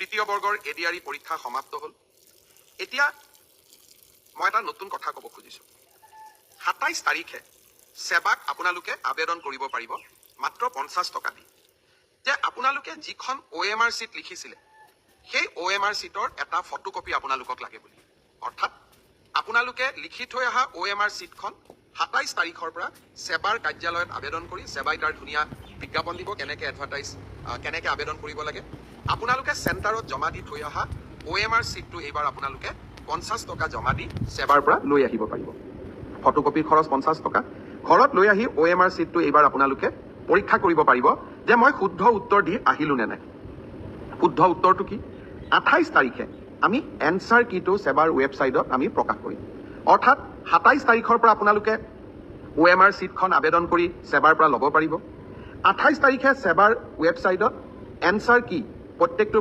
তৃতীয় বৰ্গৰ এডিআৰই পৰীক্ষা সমাপ্ত হ'ল। এতিয়া মই এটা নতুন কথা ক'ব খুজিছোঁ। 27 তাৰিখে সেৱাক আপোনালোকে আবেদন কৰিব পাৰিব মাত্ৰ 50 টকা দি। যে আপোনালোকে যিখন OMR চিট লিখিছিলে সেই OMR চিটৰ এটা ফটোকপি আপোনালোকক লাগে বুলি। অৰ্থাৎ আপোনালোকে লিখি থৈ অহা OMR চিটখন 27 তাৰিখৰ পৰা সেৱাৰ কাৰ্যালয়ত আবেদন কৰি সেৱাই তাৰ ধুনীয়া বিজ্ঞাপন দিব কেনেকে আবেদন কৰিব লাগে। আপোনালোকে চেণ্টাৰত জমা দি থৈ অহা OMR চিটটো এইবাৰ আপোনালোকে 50 টকা জমা দি সেৱাৰ পৰা লৈ আহিব পাৰিব। ফটোকপিৰ খৰচ 50 টকা। ঘৰত লৈ আহি OMR চিটটো এইবাৰ আপোনালোকে পৰীক্ষা কৰিব পাৰিব যে মই শুদ্ধ উত্তৰ দি আহিলো নে নাই। শুদ্ধ উত্তৰটো কি? 28 তাৰিখে আমি এনসাৰ কিটো সেৱাৰ ৱেবছাইটত আমি প্ৰকাশ কৰিম। অৰ্থাৎ 27 তাৰিখৰ পৰা আপোনালোকে OMR চিটখন আবেদন কৰি সেৱাৰ পৰা ল'ব পাৰিব। 28 তাৰিখে সেৱাৰ ৱেবছাইটত এনসাৰ কি প্ৰত্যেকটো